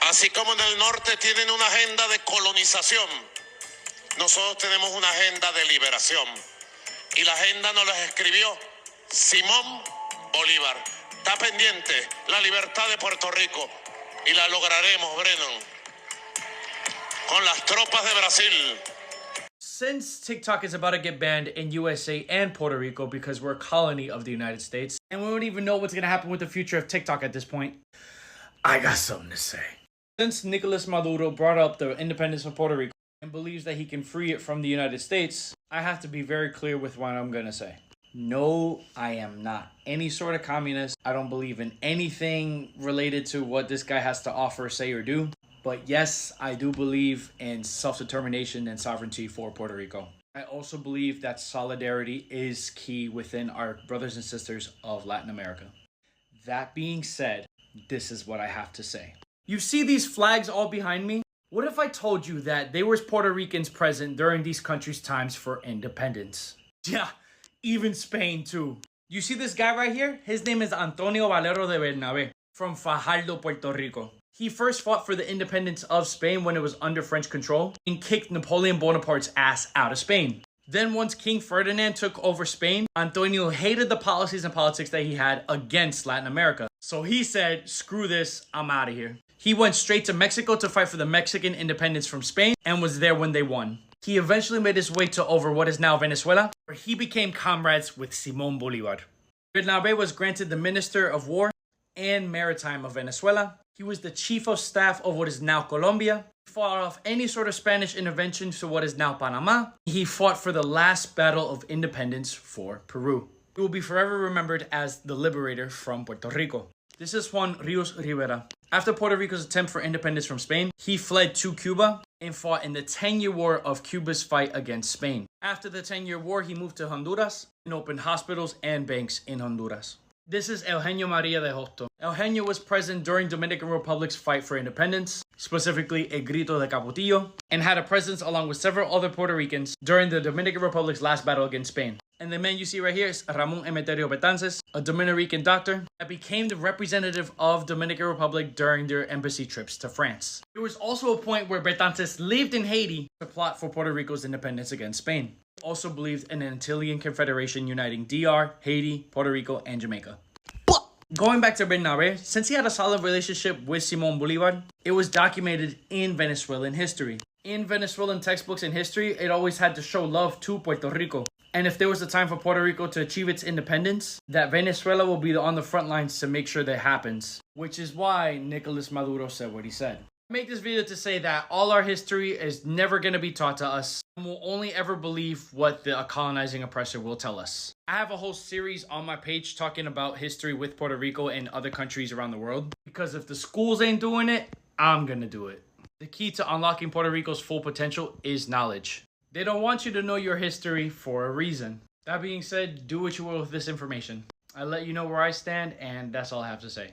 Así como en el norte tienen una agenda de colonización, nosotros tenemos una agenda de liberación. Y la agenda nos la escribió Simón Bolívar. Está pendiente la libertad de Puerto Rico y la lograremos, Brennan, con las tropas de Brasil. Since TikTok is about to get banned in USA and Puerto Rico because we're a colony of the United States, and we don't even know what's going to happen with the future of TikTok at this point, I got something to say. Since Nicolas Maduro brought up the independence of Puerto Rico and believes that he can free it from the United States, I have to be very clear with what I'm going to say. No, I am not any sort of communist. I don't believe in anything related to what this guy has to offer, say, or do. But yes, I do believe in self-determination and sovereignty for Puerto Rico. I also believe that solidarity is key within our brothers and sisters of Latin America. That being said, this is what I have to say. You see these flags all behind me? What if I told you that there was Puerto Ricans present during these countries' times for independence? Yeah, even Spain too. You see this guy right here? His name is Antonio Valero de Bernabé from Fajardo, Puerto Rico. He first fought for the independence of Spain when it was under French control and kicked Napoleon Bonaparte's ass out of Spain. Then once King Ferdinand took over Spain, Antonio hated the policies and politics that he had against Latin America. So he said, screw this, I'm out of here. He went straight to Mexico to fight for the Mexican independence from Spain and was there when they won. He eventually made his way to over what is now Venezuela, where he became comrades with Simón Bolívar. Bernabé was granted the Minister of War and Maritime of Venezuela. He was the chief of staff of what is now Colombia. He fought off any sort of Spanish intervention to what is now Panama. He fought for the last battle of independence for Peru. He will be forever remembered as the liberator from Puerto Rico. This is Juan Rios Rivera. After Puerto Rico's attempt for independence from Spain, he fled to Cuba and fought in the 10-year war of Cuba's fight against Spain. After the 10-year war, he moved to Honduras and opened hospitals and banks in Honduras. This is Eugenio Maria de Hosto. Eugenio was present during Dominican Republic's fight for independence, specifically El Grito de Capotillo, and had a presence along with several other Puerto Ricans during the Dominican Republic's last battle against Spain. And the man you see right here is Ramon Emeterio Betances, a Dominican doctor that became the representative of Dominican Republic during their embassy trips to France. There was also a point where Betances lived in Haiti to plot for Puerto Rico's independence against Spain. He also believed in an Antillean confederation uniting DR, Haiti, Puerto Rico, and Jamaica. Going back to Bernabé, since he had a solid relationship with Simón Bolívar, it was documented in Venezuelan history. In Venezuelan textbooks and history, it always had to show love to Puerto Rico. And if there was a time for Puerto Rico to achieve its independence, that Venezuela will be on the front lines to make sure that happens. Which is why Nicolas Maduro said what he said. I make this video to say that all our history is never going to be taught to us, and we'll only ever believe what the colonizing oppressor will tell us. I have a whole series on my page talking about history with Puerto Rico and other countries around the world. Because if the schools ain't doing it, I'm going to do it. The key to unlocking Puerto Rico's full potential is knowledge. They don't want you to know your history for a reason. That being said, do what you will with this information. I let you know where I stand, and that's all I have to say.